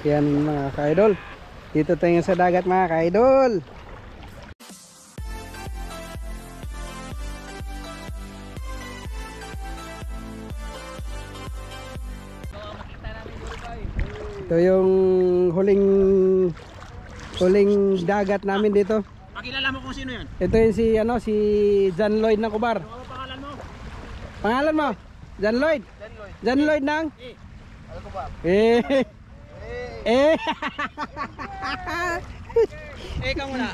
Yan mga ka-idol. Dito tayo sa dagat mga ka-idol. Ito yung huling dagat namin dito. Pakilala mo kung sino yan. Ito yung si John Lloyd ng Kubar. Ano pangalan mo? Pangalan mo? John Lloyd? John Lloyd ng? Ano ko ba? Ikaw muna.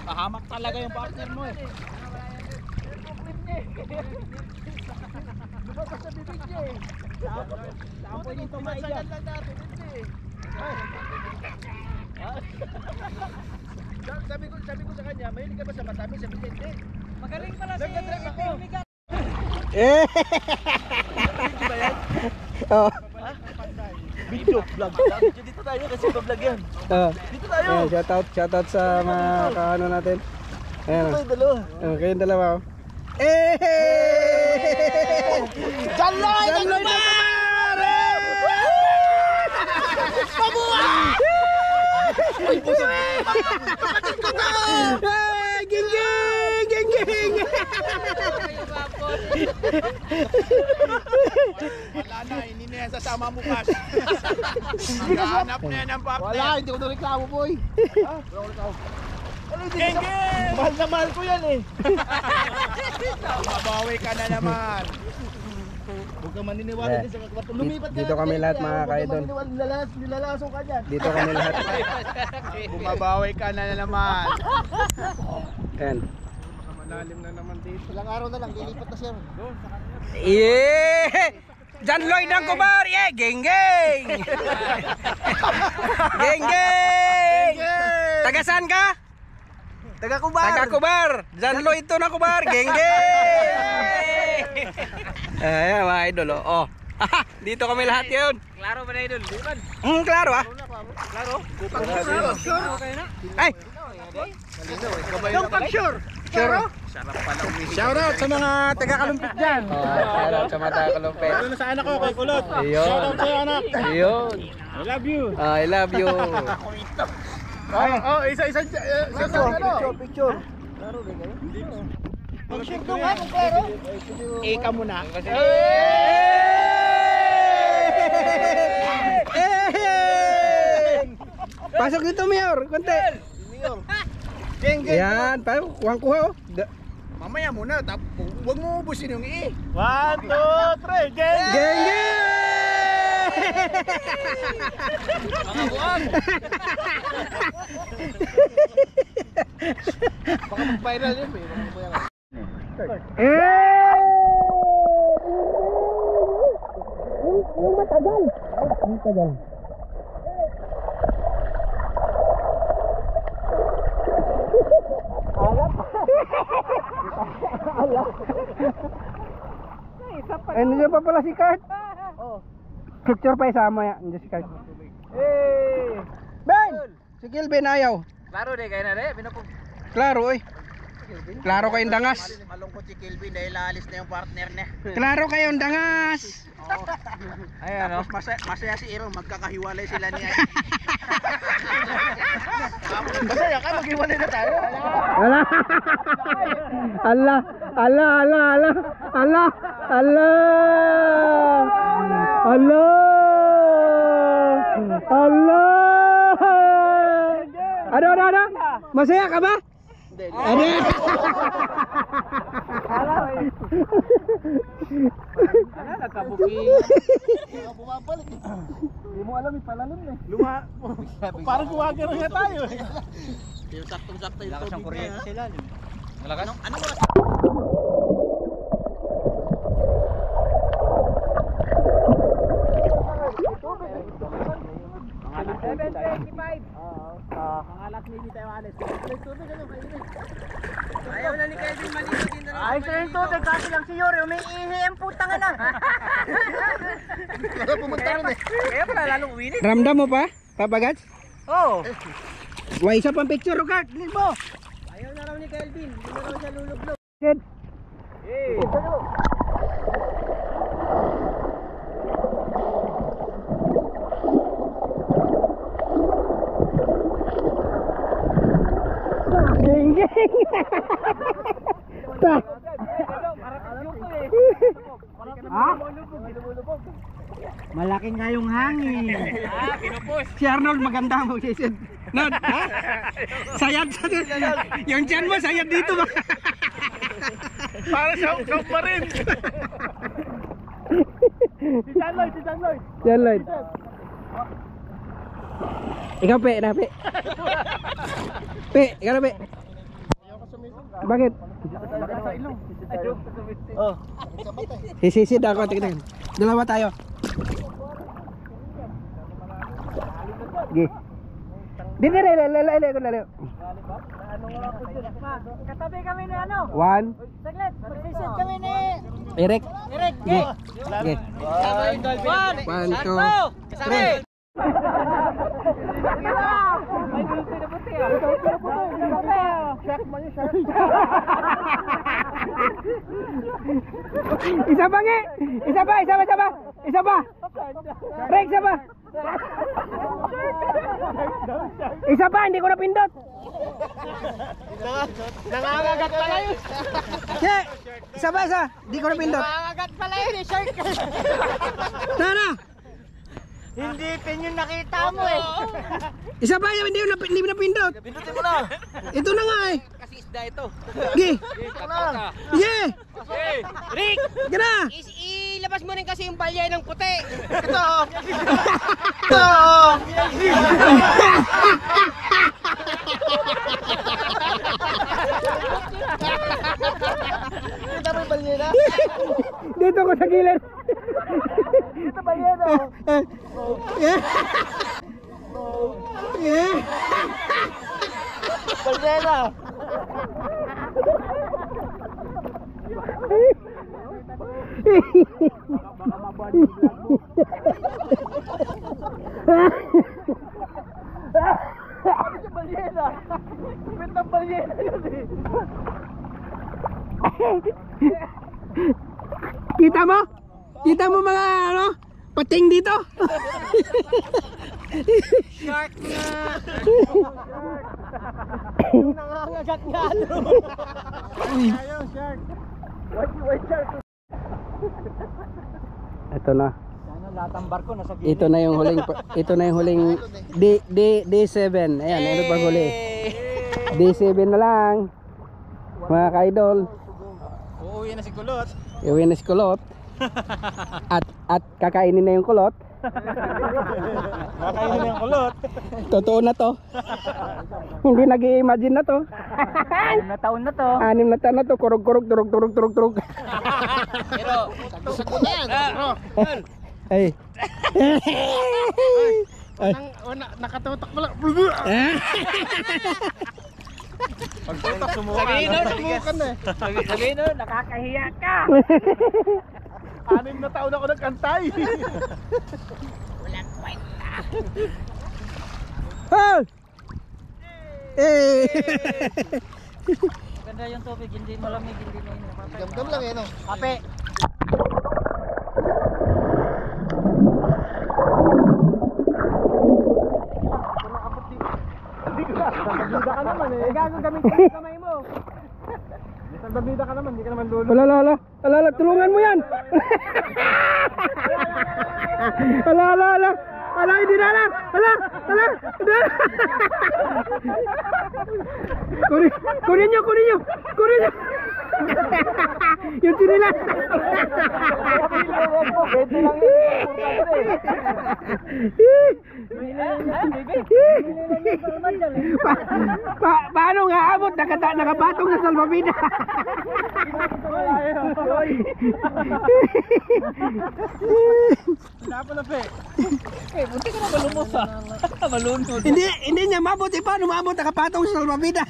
Pahamak talaga yung partner mo eh. Lumabas sa bibig niya eh. Saan po yung tumay dyan? Sabi ko sa kanya, mahilig ka ba sa matamis? Sabi niya, hindi. Magaling pala si Ipimiga. Video ba yan? Oo. Video vlog. Dito tayo kasi vlog yan. Dito tayo. Shoutout sa mga kaano natin. Ayan. Ito yung dalawa. Kayong dalawa. John Lloyd ng Kubar! Pabuhay! Ay, busog! Kapatid ko to! Ging! Wala na, hindi na yan sasama mo pas. Nakahanap na yan ang partner. Wala, hindi ko na reklamo boy. Geng! Mahal na mahal ko yan eh. Mabawi ka na naman. Huwag ka maniniwala din sa kakwarto. Lumipat ka dito kami lahat mga ka-idol. Nilalasong ka dyan. Dito kami lahat. Bumabawi ka na naman. Ayan. Malalim na naman dito. Ilang araw na lang, lilipat na siya. Yeah! John Lloyd ng Kubar! Yeah! Geng! Geng! Taga saan ka? Taga Kubar! Taga Kubar! John Lloyd to na Kubar! Geng! Ayan mga idol oh. Dito kami lahat yun. Klaro ba na idol? Klaro ah. Klaro? Ay! Yung pag-sure! Sure? Sarap pala umihi. Shoutout sa mga taga-kalumpit dyan. Shoutout sa mga taga-kalumpit. Ano sa anak ko kay Kulot? Shoutout sa'yo anak. Ayun. I love you. I love you. Isa-isa. Picture. Klaro ba kayo? Pag-sure ko nga kung klaro. Ika muna. Pasok dito Mayor, konti. Geng. Yan, parang kuha oh. Mamaya muna, huwag mo ubusin yung i. 1, 2, 3, geng! Geng! Mga buwan! Baka mag-viral yun eh. Yung matagal. Matagal. Ay, nandiyan pa pala si Kurt. Picture pa isama yan. Nandiyan si Kurt. Ben! Si Kilvin ayaw. Klaro de kayo na de, binapog. Klaro eh. Klaro kayong dangas. Malungkot si Kilvin dahil alis na yung partner niya. Klaro kayong dangas. Ayan, tapos masaya si Iro, magkakahiwalay sila niya. Masaya ka, maghiwalay na tayo. Ala. Ano? Masaya ka ba? Ano? Nagkabuking. Bumabalik. Hindi mo alam, palalim eh. Parang kuwaga na tayo eh. Yung saktong-sakto yung tubig na kuryente sila. Malakas? Ano oras? Mga 7:25. Ang alas ni tayo alis. Tubig ano kayo? Ayaw na ni Kevin maligo din na. Ay, sa yung tubig kasi lang si Yuri umiihi ang putang na. Kaya pumunta rin eh. Kaya pala lalong uwinit. Ramdam mo pa? Papagats? Oo. Why isa pang picture ka? Mo. Ayaw na raw ni Kelvin. Hindi na raw siya lulublog. Kid. Geng geng. Ah? Malaki nga yung hangin. Si Arnold maganda mo sisid. Nod, ha? Sayad sa yung tiyan mo sayad dito ba? Para sa pa rin. Si John Lloyd. Yan Lloyd. Ikaw pe, na pe. Pe, ikaw na pe. Bakit? Oh. Sisisid ako, tingnan. Dalawa tayo. Gi. Dito lele. Katabi kami ni ano? One. Saglit, magsisid kami ni Eric. Gi. Gi. One, two, three. May dulce na puti ah. Shark man yung shark. Isa pa nge. Isa pa. Break, isa pa. Isa pa, hindi ko napindot. Nangangagat pala yun. Che, isa. Hindi ko napindot. Nangangagat pala yun eh, shark. Tara. Hindi pin yung nakita mo eh. Isa pa, hindi ko napindot. Pindutin mo na. Ito na nga eh. Kasi isda ito. Gi. Ito na. Yeah. Rick! Gana. Ilabas mo rin kasi yung palya ng puti. Ito. Kita mo yung palya na? Dito ko sa gilid. Ito palya na. Yeah. Yeah. Palya na. Balyena. Pintang balyena yun eh. Kita mo mga ano? Pating dito. Shark na. Nangangagat nga ano. Ayaw shark. White shark. Ito na. Sana lahat ng barko nasa gilid. Ito na yung huling D7. Ayan, meron pang huli. D7 na lang. Mga ka-idol. Uuwi na si Kulot. Iuwi na si Kulot. At kakainin na yung kulot. Kakainin na yung Kulot. Totoo na to. Hindi nag-i-imagine na to. 6 na taon na to. 6 na taon na to. Kurog. Pero, sa ko na yan. Ay. Ay. Nakatutok mo lang. Pagtutok, sumukan. Sumukan na eh. Sabihin nun, nakakahiya ka. 6 na taon ako nagkantay. Walang kwenta. Oh! Eh! Ganda yung tubig, hindi malamig, hindi mainit. Gamgam lang eh no. Kape. Nagbida ka naman eh. Gagawin kami sa kamay mo. Nagbida ka naman, hindi ka naman lulu. Ala, tulungan mo yan. Ala, hindi na ala. Ala. Kunin nyo. Yung sinilas. Pwede lang Paano nga abot? Nakapatong sa salbabida. Sinapo na pe. Bunti ka na malumos ha. Malunod. Hindi niya mabot. Paano maabot? Nakapatong sa salbabida.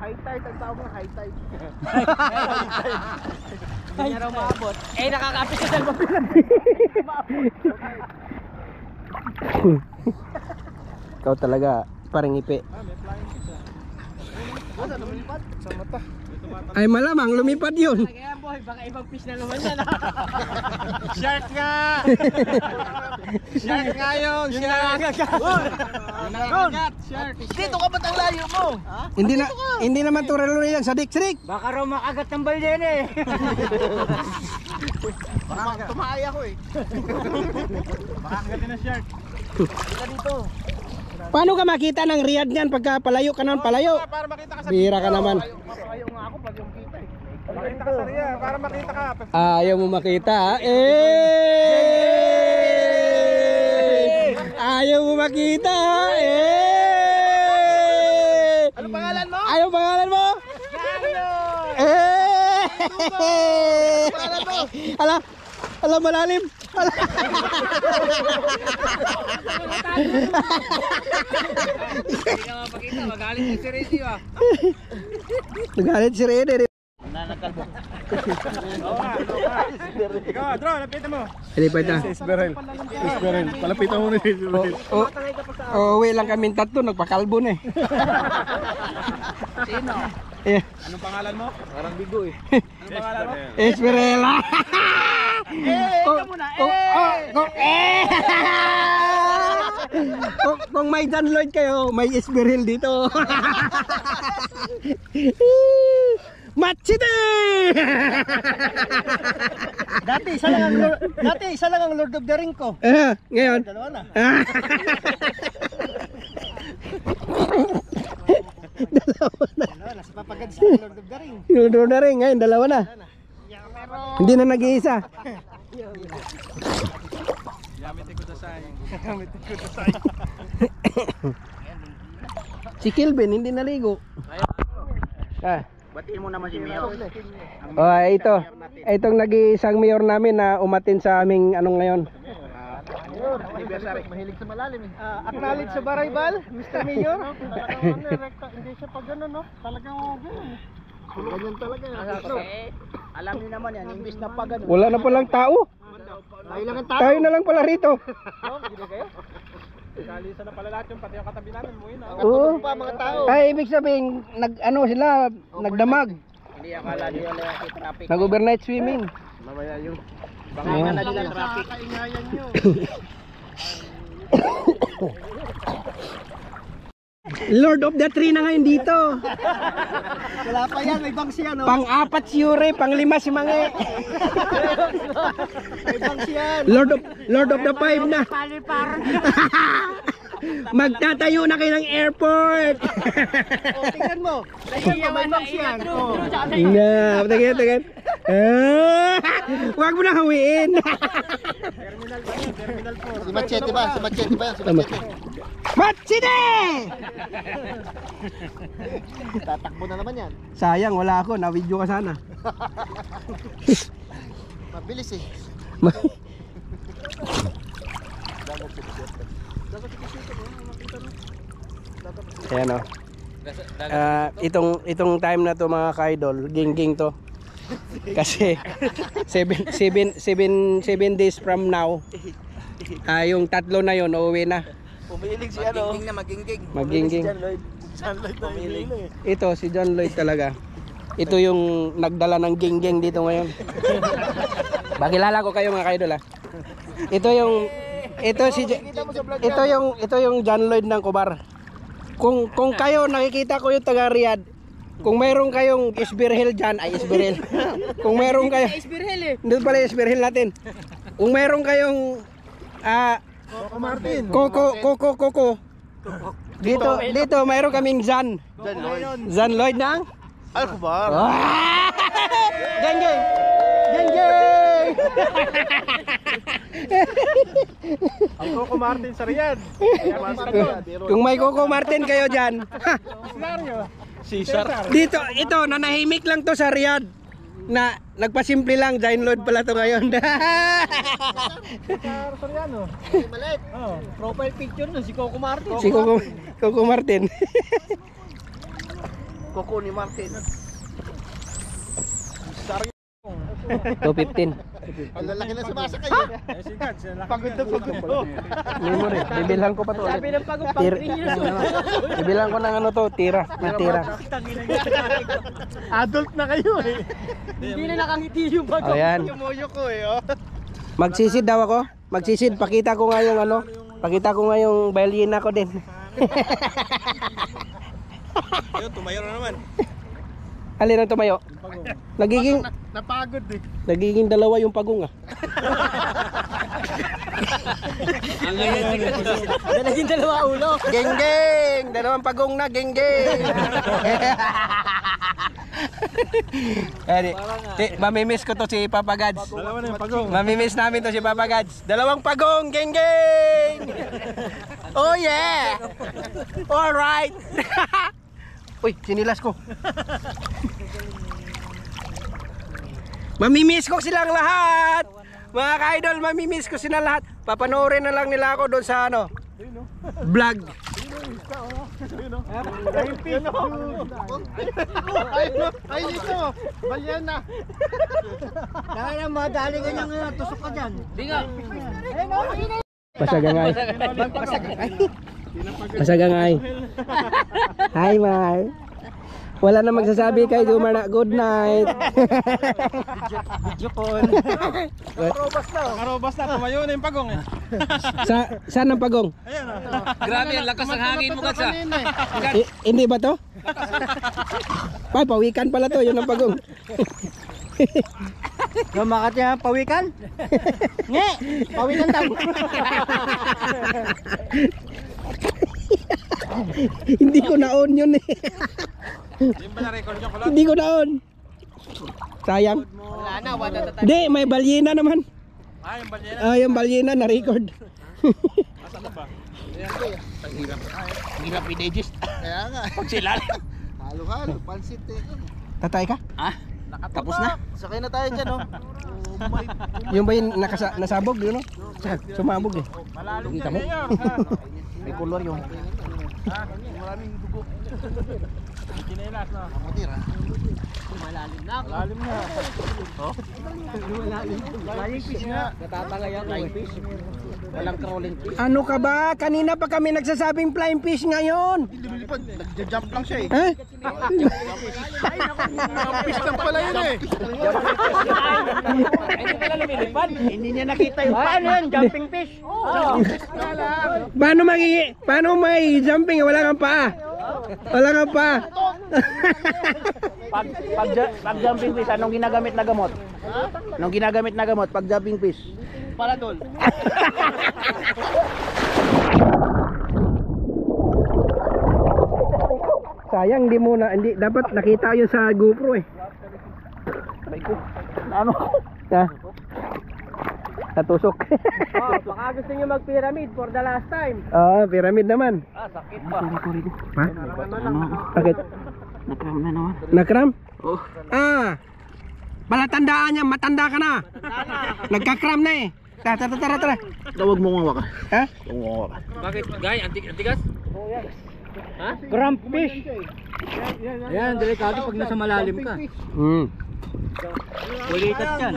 High tide ang tawag mo, high tide. Hindi niya raw maabot. Eh nakakapit sa salbabida. Ikaw talaga, parang ipi. Sa mata. Ay malamang, lumipad yun. Kaya boy, baka ibang fish na naman yan. Shark nga! Shark nga yun! Shark! Shark! Dito ka ba't ang layo mo? Hindi naman turelo yan, sadik. Baka raw makagat ng balden eh. Baka tumahay ako eh. Baka agatin ng shark. Dito dito. Paano ka makita ng riyad niyan pagka palayo ka naman, palayo? Para makita ka sa Bira ka naman. Ayaw nga ako pag yung kita eh. Makita ka sa riya, para makita ka. Ayaw mo makita, ha? Ayaw mo makita, ha? Ano pangalan mo? Ayaw pangalan mo? Ala malalim. Hindi ka mapakita, magalit si Rezi ba? Nagalit si Rene. Nanakalbo. Ikaw, draw, lapitan mo. Ilipad na. Isberel. Palapitan mo na si Isberel. Uwi lang kami tatlo, nagpakalbo na eh. Sino? Anong pangalan mo? Parang bigo eh. Anong pangalan mo? Esperela. Kung may John Lloyd kayo, may Esperel dito. Machide! Dati isa lang ang Lord of the Ring ko. Ngayon. Dalawa na. Dalawa na. Sa papagad sa Lord of the Ring. Lord na rin, ngayon dalawa na. Hindi na nag-iisa. Yamitin ko sa Si Kilvin hindi naligo. Batiin mo naman si Mio. Oh, ito. Itong nag-iisang mayor namin na umatin sa aming anong ngayon. Mahilig sa malalim eh. Acknowledge sa Baraybal, Mr. Mayor. Hindi siya pag gano'n, no? Talagang gano'n. Ganyan talaga. Alam niyo naman yan, imbis na pa ganun. Wala na palang tao. Kailangan tao. Tayo na lang pala rito. Hindi kayo? Kalisa na pala lahat yung pati yung katabi namin mo yun. Oo. Pa mga tao. Ay, ibig sabihin, sila, nagdamag. Hindi akala niyo lang yung traffic. Nag-overnight swimming. Mamaya yung Baka baka nga na nila traffic. Kaingayan nyo. Lord of the Tree na ngayon dito. Wala pa yan, may bangs yan, no? Pang-apat si Yuri, pang-lima si Mange. May bangs yan. Lord of the Five na. Magtatayo na kayo ng airport. O, tingnan mo. Tingnan mo, may bangs yan. O. Nga, tingnan. Huwag mo na hawiin. Si Machete ba? Si Machete ba yan? Si Machete. Machide! Tatakbo na naman yan. Sayang, wala ako. Na-video ka sana. Mabilis eh. Ayan o. Itong time na to mga ka-idol, ging-ging to. Kasi 7 days from now, yung tatlo na yon uuwi na. Pumilig si ano. Maging-ging. John Lloyd na pumilig. Ito si John Lloyd talaga. Ito yung nagdala ng ging-ging dito ngayon. Bakilala ko kayo mga ka-idol ha. Ito yung John Lloyd ng Cobar. Kung kayo nakikita ko yung taga Riyadh, kung mayroon kayong Isberhel dyan, ay Isberhel. Kung mayroon kayo, Isberhel eh. doon pala Isberhel natin. Kung mayroon kayong Coco Martin. Coco. Dito mayroon kaming Zan Lloyd ng Alcobar. Geng. Ang Coco Martin sa Riyadh. Kung may Coco Martin kayo dyan, Cesar. dito, ito, nanahimik lang to sa Riyadh. Na nagpasimple lang, John Lloyd pala to ngayon. Soriano. Malit. Profile picture nun si Coco Martin. Si Coco Martin. Coco ni Martin. 215. Ang lalaki na sumasakay eh. Pagod na pagod. Memory. Bibilhan ko pa to. Sabi ng pagong Tira. Bibilhan ko ng ano to, tira. Na tira. Adult na kayo eh. Hindi na nakangiti yung pagong. Ayan. Tumuyo ko eh oh. Magsisid daw ako. Magsisid. Pakita ko nga yung ano. Pakita ko nga yung balyena ko din. Ayun, tumayo na naman. Alin ang tumayo? Nagiging Napagod eh. nagiging dalawa yung pagong ah. Ang ganyan naging dalawa ulo. Geng-geng! Dalawang pagong na, geng-geng! Mamimiss ko to si Papa Gads. Dalawa na yung pagong. Mamimiss namin to si Papa Gads. Dalawang pagong, geng-geng! Oh yeah! Alright! Uy, sinilas ko. Mamimiss ko silang lahat! Mga ka-idol, mamimiss ko silang lahat. Papanoorin na lang nila ako doon sa ano, vlog. Ay, dito. Balyan na. Dahil ang madali kanyang tusok ka dyan. Di nga. Pasagangay. Pasagangay. Hi, Mar. Wala na magsasabi kay Gumar na good night. Video call. Karobas na. Tumayo na yung pagong eh. Saan ang pagong? Ayan o. Grabe, ang lakas ng hangin mo kasi. Hindi ba to? Ay, pawikan pala to, yun ang pagong. Lumakat niya pawikan? Nge! Pawikan daw. Hindi ko na-on yun eh. Yung ba na-record yung kulot? Hindi ko na-on. Sayang. Wala na, wala na. Hindi, may balyena naman. Ah, yung balyena. Ah, yung balyena na-record. Asan na ba? Ang hirap i-digest. Kaya nga. Pag silalim. Halo-halo. Pansit eh. Tatay ka? Ah, Tapos na? Sakay na tayo dyan oh. Yung ba yung nasabog yun no? Sumabog eh. Malalim Kita dyan mo? ngayon. May color yung. Ha? Maraming dugo. Kinelas na. Matira. malalim na ako. Lalim na. Flying fish nga. Natatangay ako eh. Walang crawling fish. Ano ka ba? Kanina pa kami nagsasabing flying fish ngayon. Lumilipad. Nagja-jump lang siya eh. Ha? Fish lang pala yun eh. Hindi pala lumilipad. Hindi niya nakita yung ano yan? Jumping fish. Paano may jumping? Wala kang paa. Wala kang paa. Pag jumping fish, anong ginagamit na gamot? Anong ginagamit na gamot pag jumping fish? Paradol. Sayang, hindi dapat nakita yun sa GoPro eh. Ano? Ha? Natusok. Oh, baka gusto niyo mag-pyramid for the last time. Oo, pyramid naman. Ah, sakit pa. Ha? Bakit? Nakram na naman. Nakram? Oh. Ah. Palatandaan niya, matanda ka na. Nagkakram na eh. Tara. Tawag mo nga ka. Ha? Bakit? Gay, antigas? Ha? Cramp fish. Ayan, delikado pag nasa malalim ka. Ulikat yan.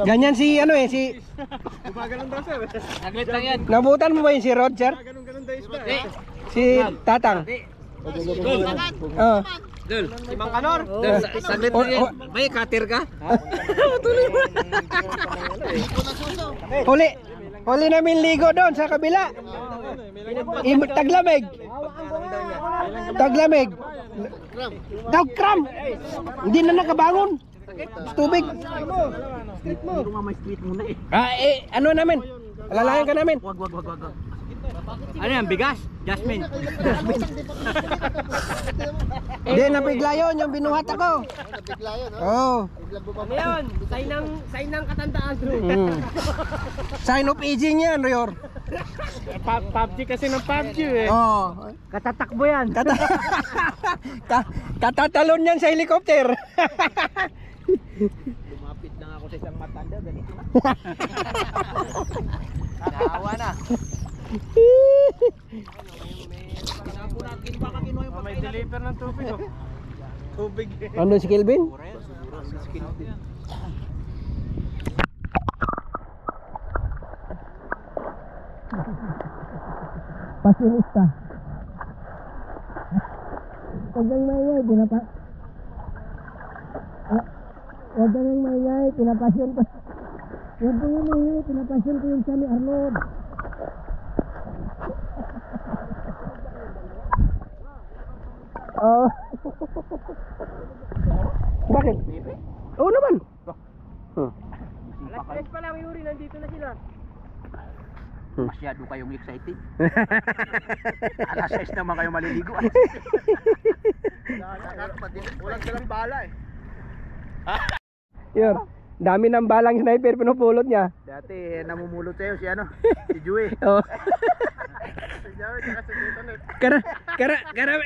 Ganyan si ano eh, si Gumaganon daw sir. Saglit lang yan. nabutan mo ba yun si Roger? Ganun daw isda. Si Tatang? Dol. Oo. Dol. Si Mang Kanor. Dol, saglit lang yan. May cutter ka? Huli namin ligo doon sa kabila. Taglamig. Taglamig. Dagkram. Hindi na nakabangon. Tubig. Ah, ano namin? Alalayan ka namin. Wag. Ano yan, bigas? Jasmine. Hindi, nabigla yun yung binuhat ako. Nabigla yun oh. Oo. Ano yun? Sign ng katandaan. Sign of aging yan, Rior. PUBG kasi ng PUBG eh. Oo. Katatakbo yan. Katatalon yan sa helicopter. Lumapit lang ako sa isang matanda. Ganito na. Nakawa na. May deliver ng tubig oh. Tubig. Ano si Kelvin? Pasionista. Huwag kang maingay, huwag kang maingay, pinapasyon ko. Huwag kang maingay, pinapasyon ko yung siya ni Arnold. Oh. Bakit? Oo naman. Alas 3 pa lang, Yuri, nandito na sila. Masyado kayong excited. Alas 6 naman kayo maliligo. Walang dalang bala eh. Yun. Dami ng balang sniper pinupulot niya. Dati namumulot sa'yo si ano, si Joey. Oh.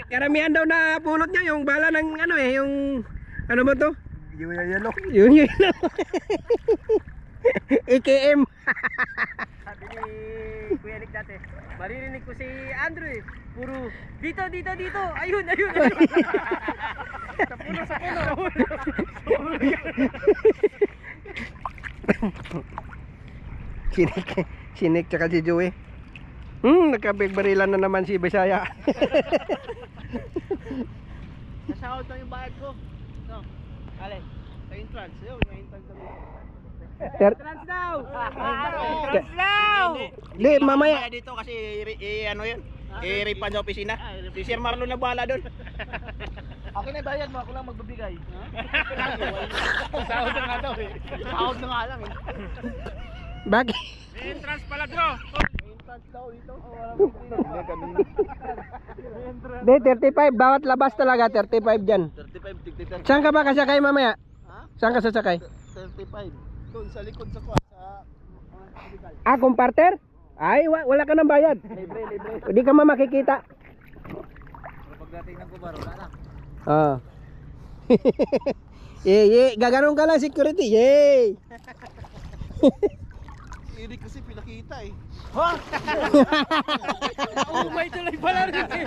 Karamihan daw na pulot niya yung bala ng ano eh, yung ano ba to? Yung yellow. Yun. AKM. Sabi ni Kuya Nick dati, maririnig ko si Andrew eh. Puro, dito. Ayun. Sa puno. Sinik tsaka si Joey. Nagkabigbarilan na naman si Bisaya. Nasahod lang yung bayad ko. No. Alin? Sa entrance. Ayun, may entrance kami. Entrance daw! Entrance daw! Di, mamaya. Kaya dito kasi ano yun? I-repan sa opisina. Si Sir Marlon na bahala doon. Okay na bayad mo, ako lang magbibigay. Sahod na nga daw eh. Sahod na nga lang eh. Bakit? May entrance pala bro! May entrance daw dito. Di, 35. Bawat labas talaga, 35 dyan. 35 tigtitan. Saan ka ba kasakay mamaya? Saan ka sasakay? 35. Doon sa likod sa Kung parter? Ay, wala ka ng bayad. libre. Hindi ka makikita. Pagdating ng kubar, wala na. Ah. Gaganon ka lang security. Yay! Hindi kasi pinakita eh. May tuloy pala rin eh.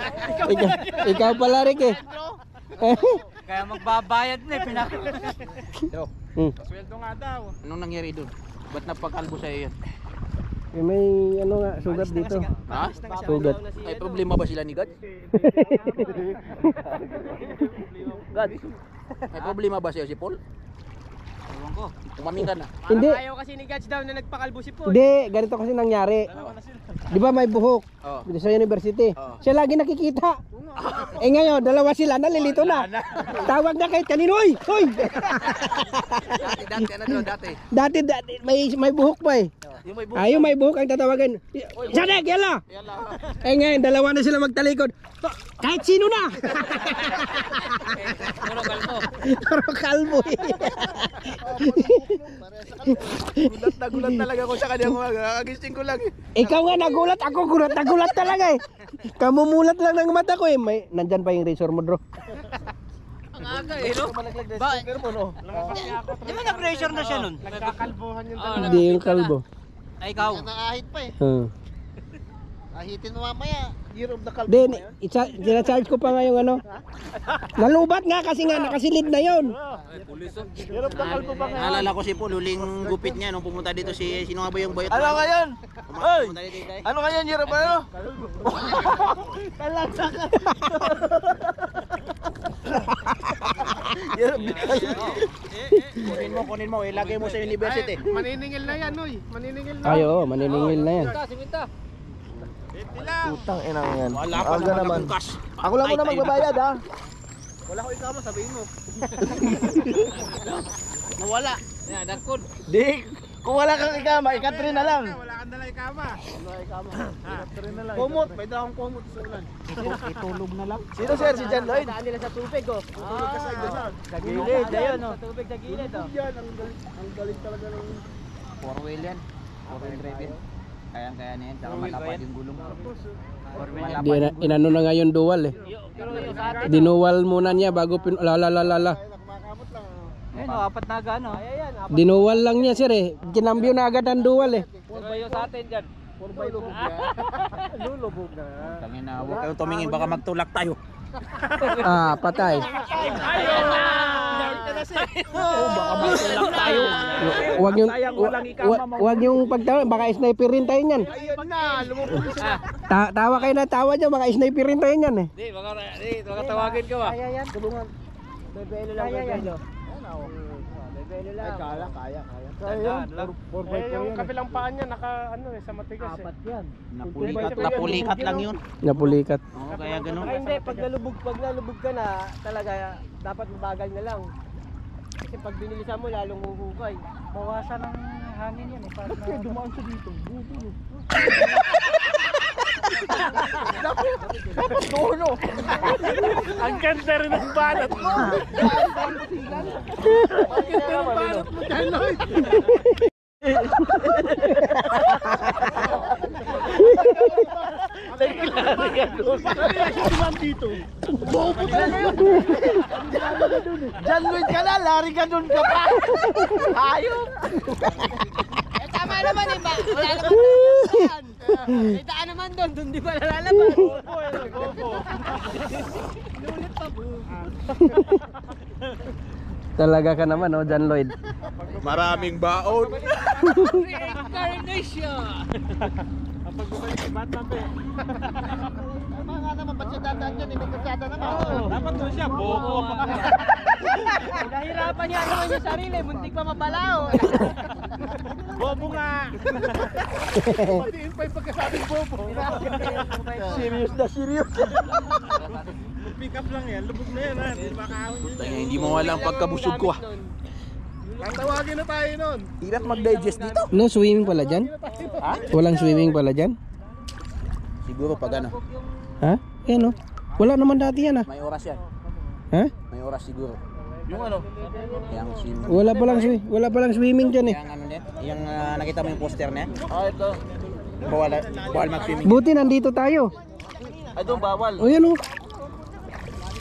Ikaw pala Rick eh. Kaya magbabayad na eh. Sweldo nga daw. Anong nangyari doon? Ba't napagkalbo sa'yo yun? May ano nga, sugat dito. Ha? Sugat. May problema ba sila ni God? God, may problema ba sa'yo si Paul? Ewan ko, umamin ka na. Hindi. Ayaw kasi ni Gats daw na nagpakalbo si Paul. Hindi, ganito kasi nangyari. Di ba may buhok? Oh. Dito sa university. Oh. Siya lagi nakikita. Ngayon, dalawa sila, nalilito na. Tawag na kahit kanino, hoy! Dati ano doon, dati? Dati may buhok pa eh. Yung may buhok. Yung may buhok ang tatawagan. Sanek, yala! Ngayon, dalawa na sila magtalikod. Kahit sino na! Puro kalbo. Puro kalbo eh. Gulat talaga ako sa kanya. Kakagising ko lang eh. Ikaw nga nagulat, ako gulat talaga eh. Kamumulat lang ng mata ko eh. Nandyan pa yung razor mo, bro. Ang aga eh, no? Ba? Di ba na-pressure na siya nun? Nagkakalbuhan yung Hindi yung kalbo. Ay, ikaw. Naahit pa eh. Ahitin mo mamaya. Year of the kalbo. Then, charge ko pa nga yung ano. Nalubat nga kasi nga nakasilid na yon. Year of the kalbo ba ngayon? Naalala ko si Paul, huling gupit niya nung pumunta dito si sino nga ba yung bayot? Ano ngayon? Hoy! Pumunta dito tayo. Ano ngayon, year of ano? Talasa ka. Year of the kalbo. Kunin mo, ilagay mo sa university. Maniningil na yan, oy. Maniningil na. Ay, oo, maniningil na yan. Utang inang yan. Wala pa Aga naman. Ako lang muna magbabayad ha. Wala ko ikama, sabihin mo. Nawala. Yan, dakod. Di, kung wala kang ikama, ikatrin na lang. Wala kang dala ikama. Wala ikama. Ikatrin na lang. Kumot, may daong kumot sa ulan. Itulog na lang. Sino sir, si John Lloyd? Daan nila sa tubig oh. Tulog ka sa igdasan. Sa gilid, ayun oh. Sa tubig sa gilid oh. Yan, ang galing talaga ng... Four wheel yan. Four wheel drive yan. Kaya na yan. Saka malapad yung gulong. Inano na ngayon dual eh. Pero yung sa atin, Dinuwal muna niya bago lalalala. Kumakamot lang. ayun oh, apat na gano. Ayan, Dinuwal lang niya sir eh. Kinambyo na agad ang dual eh. puro yung sa atin dyan. Puro by lubog na. Lulubog na. Tangin na, huwag kayong tumingin. Baka magtulak tayo. Patay. lang tayo. Wag yung pagtawa, baka sniper rin tayo niyan. Ayun na, lumubog siya. Tawa kayo na tawa dyan, baka sniper rin tayo niyan eh. Di, baka tawagin ka ba? Kaya yan, tulungan. Bebelo lang, bebelo. Bebelo lang. Kaya. Eh, yung kabilang paan niya, sa matigas eh. Apat yan. Napulikat lang yun. Napulikat. Oo, kaya ganun. Ay hindi, pag nalubog ka na, talaga dapat mabagal na lang. Kasi pag binilisan mo, lalong huhukay. Bawasan ng hangin yan eh. Para Dumaan siya dito. Buto. Ang ganda rin ng balat mo. Ang ganda ng balat mo, Janoy. Diyan Lloyd ka na, lari ka dun ka pa. Hayop. Eh tama naman eh, wala naman daan. May daan naman doon di ba nalalabas? Gopo. Lulit pa po. Talaga ka naman, oh, John Lloyd. Maraming baon. Reincarnation. Kapag bumalik si Batman pe. Tama nga naman, ba't siya dadaan dyan? May kasada naman. Dapat doon siya, bobo. Nahirapan niya naman yung sarili, muntik pa mabalao. Bobo nga. Patiin pa yung pagkasabing bobo. Serious na serious. Pick up lang yan, lubog na yan ha. Hindi mo walang pagkabusog ko ah. Tatawagin na tayo nun. Hirap mag-digest dito. No swimming pala dyan? Ha? Walang swimming pala dyan? Siguro pag ano. Ha? Yan, oh. Wala naman dati yan, ah. May oras yan. Ha? May oras siguro. Yung ano? Yung swimming. Wala palang swimming dyan, eh. Yung ano din? Yung nakita mo yung poster na yan? Ito. Bawal mag-swimming. Buti nandito tayo. Ay doon bawal. O yan, oh.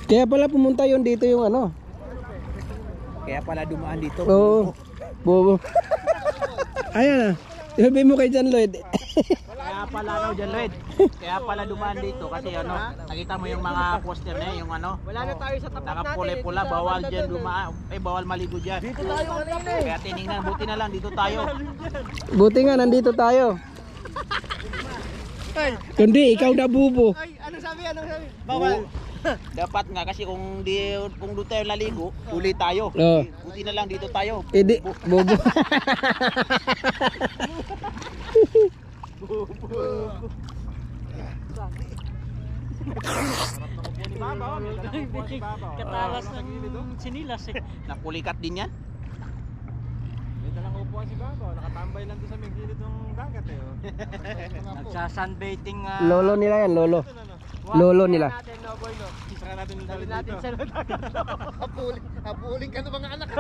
Kaya pala pumunta yun dito yung ano. Kaya pala dumaan dito. Oo. Bobo. Ayan, ah. Sabi mo kay John Lloyd. Kaya pala John Lloyd. Kaya pala dumaan dito kasi ano, nakita mo yung mga poster na yung ano. Wala na tayo sa tapat natin. Nakapula-pula, bawal diyan dumaan. Bawal maligo diyan. Dito tayo kanina eh. Kaya tiningnan, buti na lang dito tayo. Buti nga nandito tayo. Kundi ikaw na bubo. Ay, ano sabi? Bawal. Dapat nga kasi kung doon tayo naligo, uli tayo. Oo. Buti na lang dito tayo. Edi, bobo. Katalas ng sinilas eh. Napulikat din yan. May dalang upuan si Bako, nakatambay lang doon sa may gilid ng dagat eh. Nagsasunbaiting Lolo nila yan, lolo. Lolo nila. Saka natin yung Dali dalit natin dito. sa Hapuling ka ng mga anak.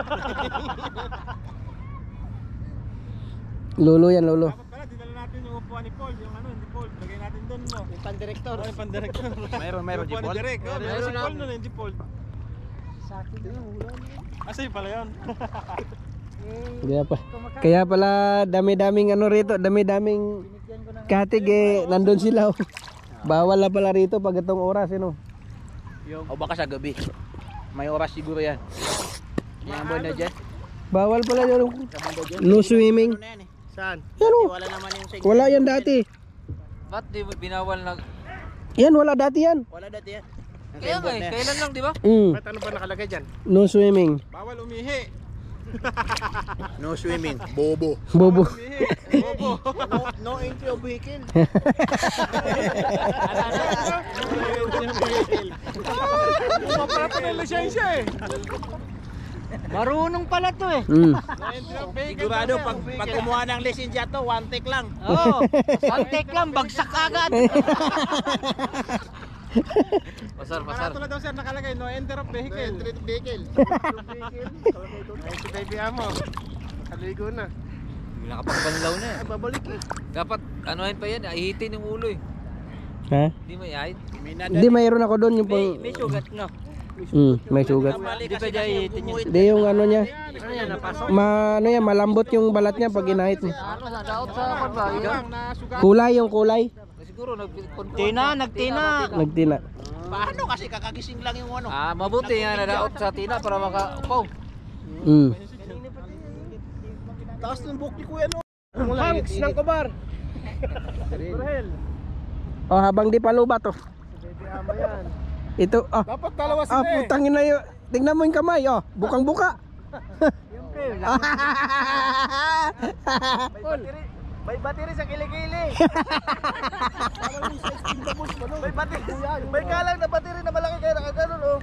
Lolo yan, lolo. Dapat pala, dinala natin yung upuan ni Paul, yung ano, hindi Paul. Lagay natin doon mo. yung pan-director. Yung pan-director. Meron, Upuan ni Paul. Direk. Oh, meron si Paul nun, hindi Paul. Sa akin na ulan. Sa'yo pala yun. Kaya pala dami-daming ano rito, dami-daming katig eh, nandun sila. Oh. Bawal na pala rito pag itong oras, ano. O baka sa gabi. May oras siguro yan. Yung banda dyan. Bawal pala yun. Sa banda dyan. No swimming. Ano yan eh. Saan? Yan, oh. Wala naman yung sa Wala yan dati. Ba't di binawal na? Yan, wala dati yan. Wala dati yan. Kaya nga eh, kailan lang di ba? Ba't ano ba nakalagay dyan? No swimming. Bawal umihi. No swimming. Bobo. Bobo. Bobo. No entry of vehicle. Mapapala ng lisensya eh. Marunong pala to eh. Sigurado pag kumuha ng lisensya to, one take lang. Oo. One take lang, bagsak agad. Pasar. Tulad daw sir nakalagay, no enter of vehicle. Entry of vehicle. Ay, si baby amo. Kaligo na. Hindi nakapagbanlaw na eh. Ay, babalik eh. Dapat anuhin pa yan, ihitin yung ulo eh. Ha? Hindi mo ihit. Hindi, mayroon ako doon yung pang... May sugat na. May sugat. Hindi pa dyan ihitin yun. Hindi yung ano niya. Ano yan, napasok? Ano yan, malambot yung balat niya pag inahit mo. Ano, nadaot sa pagbayo? Kulay yung kulay. Siguro nagtina. Nagtina. Paano kasi kakagising lang yung ano? Mabuti nga nadaot sa tina para makaupaw. Taas ng buhok ni Kuya no. Hanks ng kubar. Rahel. Oh, habang di pa lubat to. Baby ama yan. Ito, Dapat dalawa sila eh. putangin na yun. Tingnan mo yung kamay, bukang-buka. May battery sa kilikili. May battery. May kalang na battery na malaki kaya nakagano no.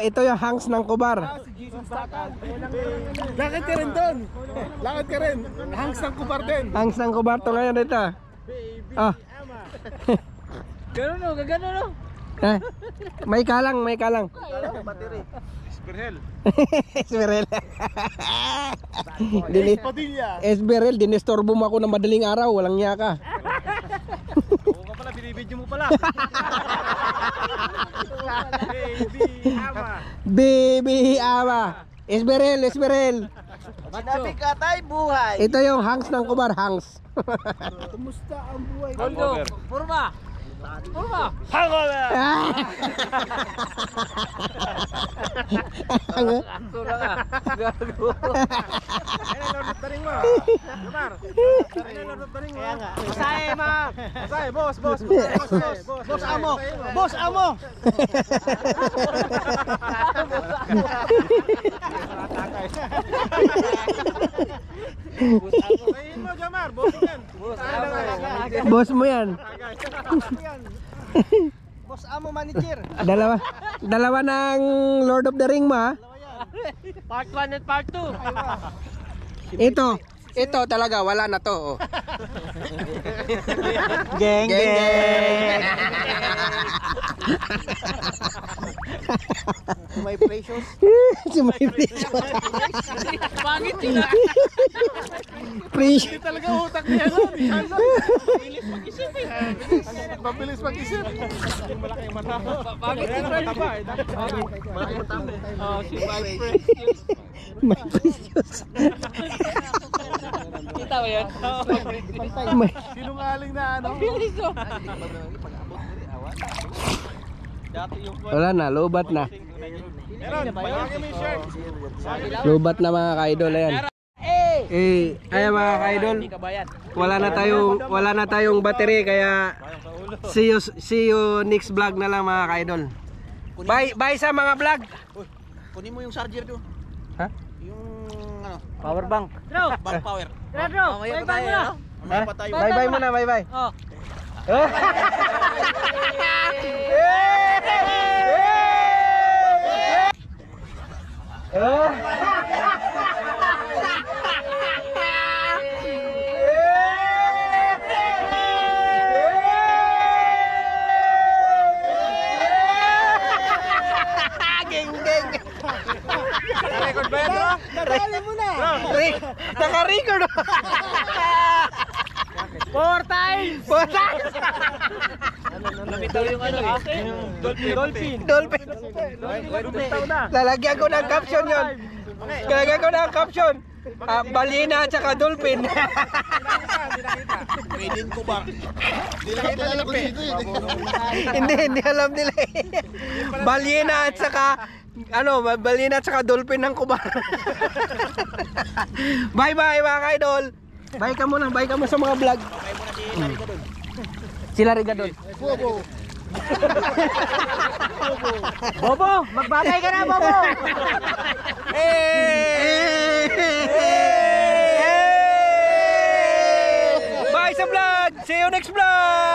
Ito yung hangs ng kubar. Lakad ka rin doon. Lakad ka rin. Hangs ng kubar din. Hangs ng kubar to ngayon ito. Gano'n no, gagano no. May kalang. Battery. Esperhel. Esberel. Padilla. Esberel, dinestorbo mo ako ng madaling araw, walang niya ka. Oo ka pala, binibidyo mo pala. Baby ama. Baby ama. Esberel. Sinabi ka tayo buhay. Ito yung hangs ng kubar, hangs. Kumusta ang buhay? Gondo, purma. Hangover. Tura ka. Gago. Ayun ang Lord of the Ring mo. Lumar. Ayun ang Lord of the Ring mo. Masaya ma. Masay, boss. Boss amo. Boss amo. Sayin mo, Jamar. Boss yan. Boss mo yan. Boss amo manager. Dalawa ng Lord of the Ring mo, ha? Part 1 at part 2. Ito talaga, wala na to. Geng. May precious. Si May Precious. Pangit sila. Precious. Talaga utak niya no. Mabilis mag-isip. Malaki yung mata. Pangit Ayan sila. ang mataba. Malaki matama. Oh, si my precious. May Precious. Kita mo yan? May- Sinungaling na ano. Bilis oh. Wala na, lobat na. Meron, malaki mo yung shirt. Lobat na mga ka-idol, ayan. Ayan mga ka-idol. Wala na tayong battery kaya see you next vlog na lang mga ka-idol. Bye sa mga vlog. Kunin mo yung charger doon. Ha? Yung ano, Power bank. bank power. Mamaya pa tayo. Mamaya pa tayo. Bye muna, bye. Oh. Record ba yan, bro? Nadali mo na. Naka-record. 4 times. Namitaw yung ano eh. Dolphin. Dolphin. Lalagyan ko ng caption yun. Lalagyan ko ng caption. Balina at saka dolphin. Made in Kubar. Alam ko dito Hindi alam nila eh. Balina at saka balina at saka dolphin ng Kubar. Bye mga ka-idol. Bye ka muna sa mga vlog. Sila Rigadon. Bobo, magbabay ka na, Bobo. Bye sa vlog. See you next vlog.